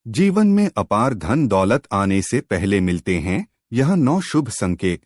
जीवन में अपार धन दौलत आने से पहले मिलते हैं यह 9 शुभ संकेत।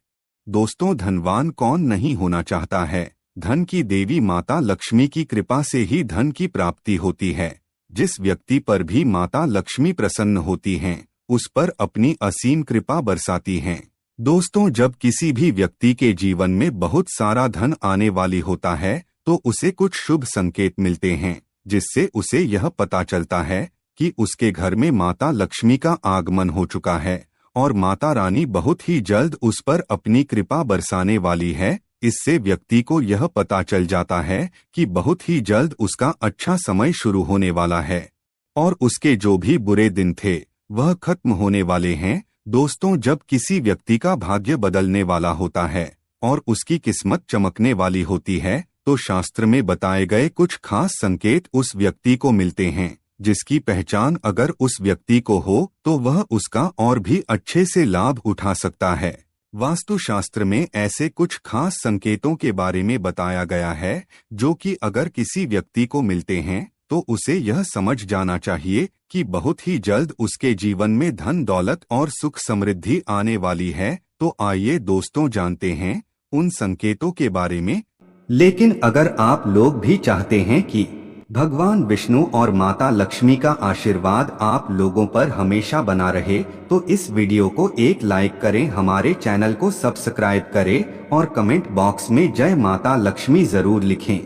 दोस्तों, धनवान कौन नहीं होना चाहता है। धन की देवी माता लक्ष्मी की कृपा से ही धन की प्राप्ति होती है। जिस व्यक्ति पर भी माता लक्ष्मी प्रसन्न होती हैं, उस पर अपनी असीम कृपा बरसाती हैं। दोस्तों, जब किसी भी व्यक्ति के जीवन में बहुत सारा धन आने वाली होता है तो उसे कुछ शुभ संकेत मिलते हैं, जिससे उसे यह पता चलता है कि उसके घर में माता लक्ष्मी का आगमन हो चुका है और माता रानी बहुत ही जल्द उस पर अपनी कृपा बरसाने वाली है। इससे व्यक्ति को यह पता चल जाता है कि बहुत ही जल्द उसका अच्छा समय शुरू होने वाला है और उसके जो भी बुरे दिन थे वह खत्म होने वाले हैं। दोस्तों, जब किसी व्यक्ति का भाग्य बदलने वाला होता है और उसकी किस्मत चमकने वाली होती है तो शास्त्र में बताए गए कुछ खास संकेत उस व्यक्ति को मिलते हैं, जिसकी पहचान अगर उस व्यक्ति को हो तो वह उसका और भी अच्छे से लाभ उठा सकता है। वास्तुशास्त्र में ऐसे कुछ खास संकेतों के बारे में बताया गया है जो कि अगर किसी व्यक्ति को मिलते हैं तो उसे यह समझ जाना चाहिए कि बहुत ही जल्द उसके जीवन में धन दौलत और सुख समृद्धि आने वाली है। तो आइए दोस्तों, जानते हैं उन संकेतों के बारे में। लेकिन अगर आप लोग भी चाहते हैं कि भगवान विष्णु और माता लक्ष्मी का आशीर्वाद आप लोगों पर हमेशा बना रहे तो इस वीडियो को एक लाइक करें, हमारे चैनल को सब्सक्राइब करें और कमेंट बॉक्स में जय माता लक्ष्मी जरूर लिखें।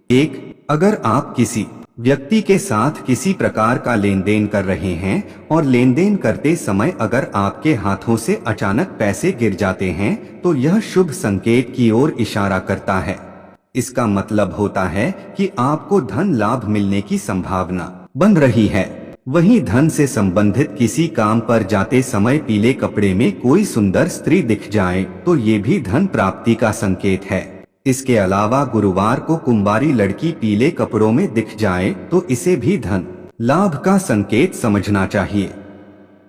1. अगर आप किसी व्यक्ति के साथ किसी प्रकार का लेन देन कर रहे हैं और लेन देन करते समय अगर आपके हाथों से अचानक पैसे गिर जाते हैं तो यह शुभ संकेत की ओर इशारा करता है। इसका मतलब होता है कि आपको धन लाभ मिलने की संभावना बन रही है। वहीं धन से संबंधित किसी काम पर जाते समय पीले कपड़े में कोई सुंदर स्त्री दिख जाए तो ये भी धन प्राप्ति का संकेत है। इसके अलावा गुरुवार को कुंवारी लड़की पीले कपड़ों में दिख जाए तो इसे भी धन लाभ का संकेत समझना चाहिए।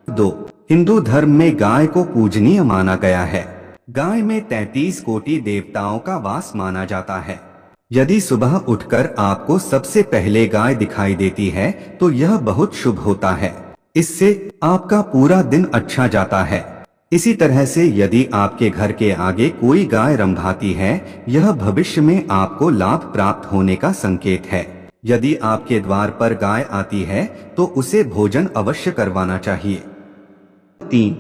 2. हिंदू धर्म में गाय को पूजनीय माना गया है। गाय में 33 कोटि देवताओं का वास माना जाता है। यदि सुबह उठकर आपको सबसे पहले गाय दिखाई देती है तो यह बहुत शुभ होता है। इससे आपका पूरा दिन अच्छा जाता है। इसी तरह से यदि आपके घर के आगे कोई गाय रंभाती है, यह भविष्य में आपको लाभ प्राप्त होने का संकेत है। यदि आपके द्वार पर गाय आती है तो उसे भोजन अवश्य करवाना चाहिए। 3.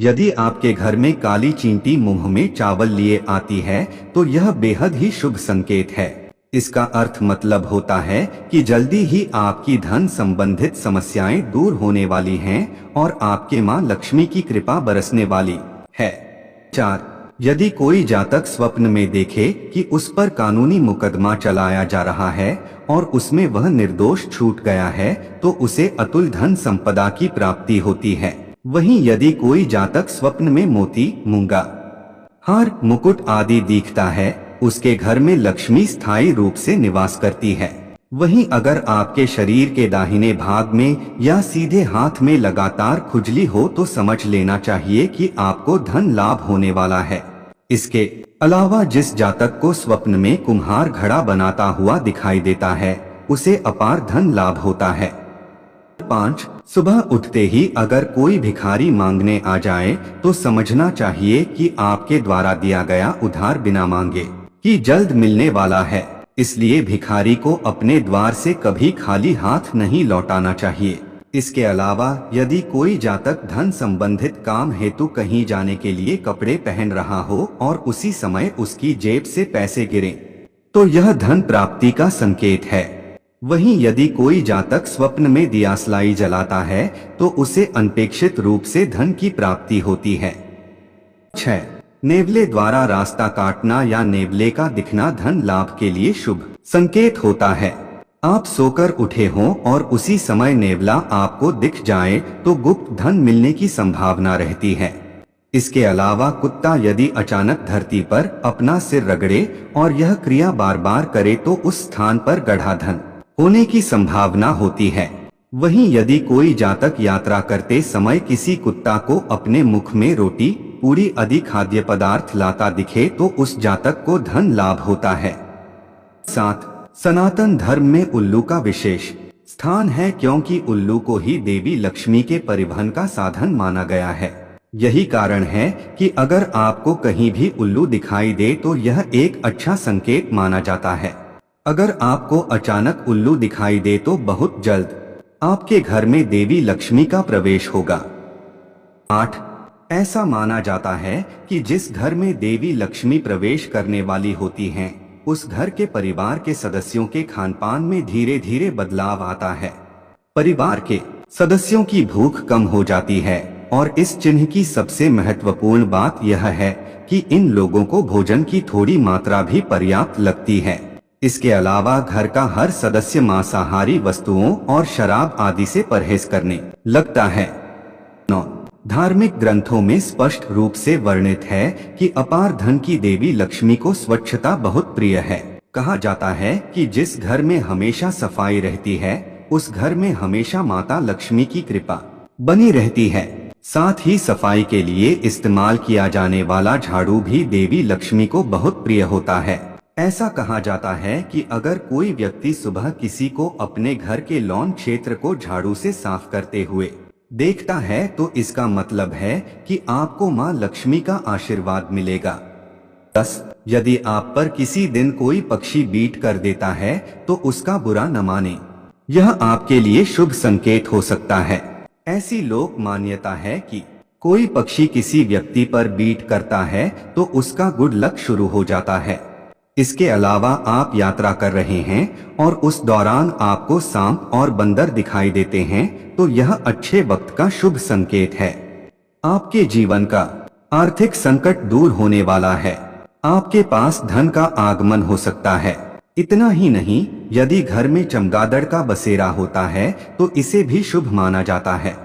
यदि आपके घर में काली चींटी मुंह में चावल लिए आती है तो यह बेहद ही शुभ संकेत है। इसका अर्थ मतलब होता है कि जल्दी ही आपकी धन संबंधित समस्याएं दूर होने वाली हैं और आपके मां लक्ष्मी की कृपा बरसने वाली है। 4. यदि कोई जातक स्वप्न में देखे कि उस पर कानूनी मुकदमा चलाया जा रहा है और उसमें वह निर्दोष छूट गया है तो उसे अतुल धन संपदा की प्राप्ति होती है। वहीं यदि कोई जातक स्वप्न में मोती, मूंगा, हार, मुकुट आदि दिखता है, उसके घर में लक्ष्मी स्थायी रूप से निवास करती है। वहीं अगर आपके शरीर के दाहिने भाग में या सीधे हाथ में लगातार खुजली हो तो समझ लेना चाहिए कि आपको धन लाभ होने वाला है। इसके अलावा जिस जातक को स्वप्न में कुम्हार घड़ा बनाता हुआ दिखाई देता है उसे अपार धन लाभ होता है। 5. सुबह उठते ही अगर कोई भिखारी मांगने आ जाए तो समझना चाहिए कि आपके द्वारा दिया गया उधार बिना मांगे ही जल्द मिलने वाला है। इसलिए भिखारी को अपने द्वार से कभी खाली हाथ नहीं लौटाना चाहिए। इसके अलावा यदि कोई जातक धन संबंधित काम हेतु कहीं जाने के लिए कपड़े पहन रहा हो और उसी समय उसकी जेब से पैसे गिरें तो यह धन प्राप्ति का संकेत है। वहीं यदि कोई जातक स्वप्न में दियासलाई जलाता है तो उसे अनपेक्षित रूप से धन की प्राप्ति होती है। 6. नेवले द्वारा रास्ता काटना या नेवले का दिखना धन लाभ के लिए शुभ संकेत होता है। आप सोकर उठे हों और उसी समय नेवला आपको दिख जाए तो गुप्त धन मिलने की संभावना रहती है। इसके अलावा कुत्ता यदि अचानक धरती पर अपना सिर रगड़े और यह क्रिया बार बार करे तो उस स्थान पर गढ़ा धन होने की संभावना होती है। वहीं यदि कोई जातक यात्रा करते समय किसी कुत्ता को अपने मुख में रोटी, पूरी आदि खाद्य पदार्थ लाता दिखे तो उस जातक को धन लाभ होता है। 7. सनातन धर्म में उल्लू का विशेष स्थान है, क्योंकि उल्लू को ही देवी लक्ष्मी के परिवहन का साधन माना गया है। यही कारण है कि अगर आपको कहीं भी उल्लू दिखाई दे तो यह एक अच्छा संकेत माना जाता है। अगर आपको अचानक उल्लू दिखाई दे तो बहुत जल्द आपके घर में देवी लक्ष्मी का प्रवेश होगा। 8. ऐसा माना जाता है कि जिस घर में देवी लक्ष्मी प्रवेश करने वाली होती हैं, उस घर के परिवार के सदस्यों के खानपान में धीरे धीरे बदलाव आता है। परिवार के सदस्यों की भूख कम हो जाती है और इस चिन्ह की सबसे महत्वपूर्ण बात यह है कि इन लोगों को भोजन की थोड़ी मात्रा भी पर्याप्त लगती है। इसके अलावा घर का हर सदस्य मांसाहारी वस्तुओं और शराब आदि से परहेज करने लगता है। 9. धार्मिक ग्रंथों में स्पष्ट रूप से वर्णित है कि अपार धन की देवी लक्ष्मी को स्वच्छता बहुत प्रिय है। कहा जाता है कि जिस घर में हमेशा सफाई रहती है उस घर में हमेशा माता लक्ष्मी की कृपा बनी रहती है। साथ ही सफाई के लिए इस्तेमाल किया जाने वाला झाड़ू भी देवी लक्ष्मी को बहुत प्रिय होता है। ऐसा कहा जाता है कि अगर कोई व्यक्ति सुबह किसी को अपने घर के लॉन क्षेत्र को झाड़ू से साफ करते हुए देखता है तो इसका मतलब है कि आपको मां लक्ष्मी का आशीर्वाद मिलेगा। 10. यदि आप पर किसी दिन कोई पक्षी बीट कर देता है तो उसका बुरा न माने, यह आपके लिए शुभ संकेत हो सकता है। ऐसी लोक मान्यता है कि कोई पक्षी किसी व्यक्ति पर बीट करता है तो उसका गुड लक शुरू हो जाता है। इसके अलावा आप यात्रा कर रहे हैं और उस दौरान आपको सांप और बंदर दिखाई देते हैं तो यह अच्छे वक्त का शुभ संकेत है। आपके जीवन का आर्थिक संकट दूर होने वाला है। आपके पास धन का आगमन हो सकता है। इतना ही नहीं, यदि घर में चमगादड़ का बसेरा होता है तो इसे भी शुभ माना जाता है।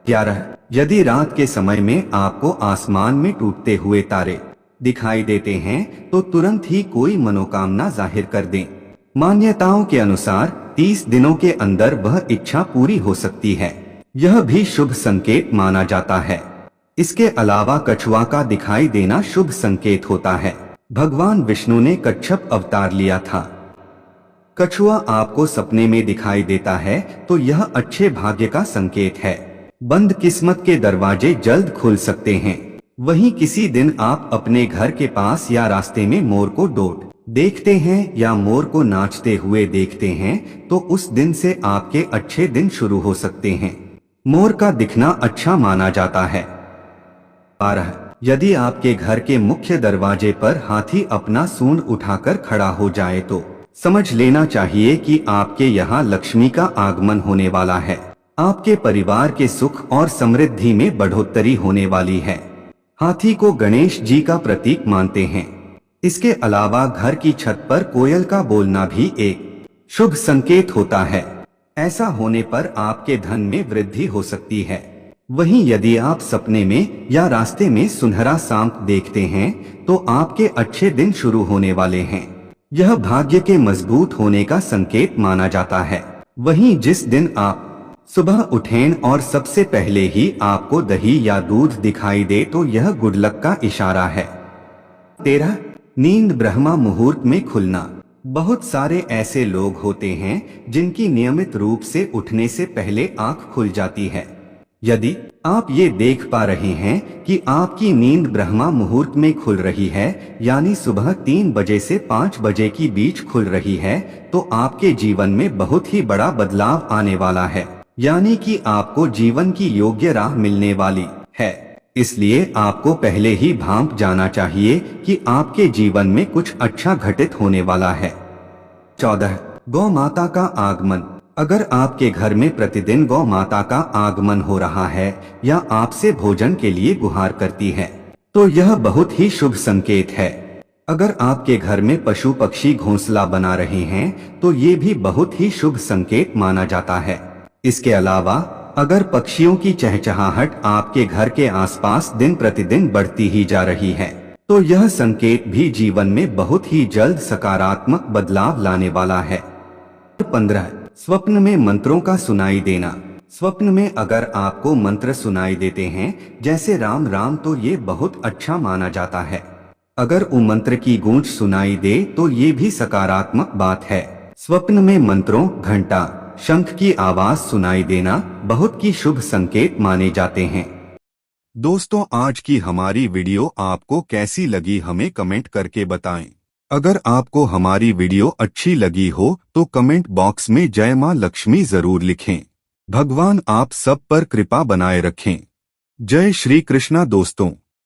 11. यदि रात के समय में आपको आसमान में टूटते हुए तारे दिखाई देते हैं तो तुरंत ही कोई मनोकामना जाहिर कर दें। मान्यताओं के अनुसार 30 दिनों के अंदर वह इच्छा पूरी हो सकती है। यह भी शुभ संकेत माना जाता है। इसके अलावा कछुआ का दिखाई देना शुभ संकेत होता है। भगवान विष्णु ने कच्छप अवतार लिया था। कछुआ आपको सपने में दिखाई देता है तो यह अच्छे भाग्य का संकेत है। बंद किस्मत के दरवाजे जल्द खुल सकते हैं। वहीं किसी दिन आप अपने घर के पास या रास्ते में मोर को डोट देखते हैं या मोर को नाचते हुए देखते हैं तो उस दिन से आपके अच्छे दिन शुरू हो सकते हैं। मोर का दिखना अच्छा माना जाता है। 12. यदि आपके घर के मुख्य दरवाजे पर हाथी अपना सूंड उठाकर खड़ा हो जाए तो समझ लेना चाहिए कि आपके यहाँ लक्ष्मी का आगमन होने वाला है। आपके परिवार के सुख और समृद्धि में बढ़ोतरी होने वाली है। हाथी को गणेश जी का प्रतीक मानते हैं। इसके अलावा घर की छत पर कोयल का बोलना भी एक शुभ संकेत होता है। ऐसा होने पर आपके धन में वृद्धि हो सकती है। वहीं यदि आप सपने में या रास्ते में सुनहरा सांप देखते हैं तो आपके अच्छे दिन शुरू होने वाले हैं। यह भाग्य के मजबूत होने का संकेत माना जाता है। वहीं जिस दिन आप सुबह उठें और सबसे पहले ही आपको दही या दूध दिखाई दे तो यह गुड लक का इशारा है। 13. नींद ब्रह्मा मुहूर्त में खुलना। बहुत सारे ऐसे लोग होते हैं जिनकी नियमित रूप से उठने से पहले आंख खुल जाती है। यदि आप ये देख पा रहे हैं कि आपकी नींद ब्रह्मा मुहूर्त में खुल रही है यानी सुबह 3 बजे से 5 बजे के बीच खुल रही है तो आपके जीवन में बहुत ही बड़ा बदलाव आने वाला है, यानी कि आपको जीवन की योग्य राह मिलने वाली है। इसलिए आपको पहले ही भांप जाना चाहिए कि आपके जीवन में कुछ अच्छा घटित होने वाला है। 14. गौ माता का आगमन। अगर आपके घर में प्रतिदिन गौ माता का आगमन हो रहा है या आपसे भोजन के लिए गुहार करती है तो यह बहुत ही शुभ संकेत है। अगर आपके घर में पशु पक्षी घोंसला बना रहे हैं तो ये भी बहुत ही शुभ संकेत माना जाता है। इसके अलावा अगर पक्षियों की चहचहाहट आपके घर के आसपास दिन प्रतिदिन बढ़ती ही जा रही है तो यह संकेत भी जीवन में बहुत ही जल्द सकारात्मक बदलाव लाने वाला है। 15. स्वप्न में मंत्रों का सुनाई देना। स्वप्न में अगर आपको मंत्र सुनाई देते हैं जैसे राम राम तो ये बहुत अच्छा माना जाता है। अगर वो मंत्र की गूंज सुनाई दे तो ये भी सकारात्मक बात है। स्वप्न में मंत्रों, घंटा, शंख की आवाज सुनाई देना बहुत की शुभ संकेत माने जाते हैं। दोस्तों, आज की हमारी वीडियो आपको कैसी लगी हमें कमेंट करके बताएं। अगर आपको हमारी वीडियो अच्छी लगी हो तो कमेंट बॉक्स में जय मां लक्ष्मी जरूर लिखें। भगवान आप सब पर कृपा बनाए रखें। जय श्री कृष्णा दोस्तों।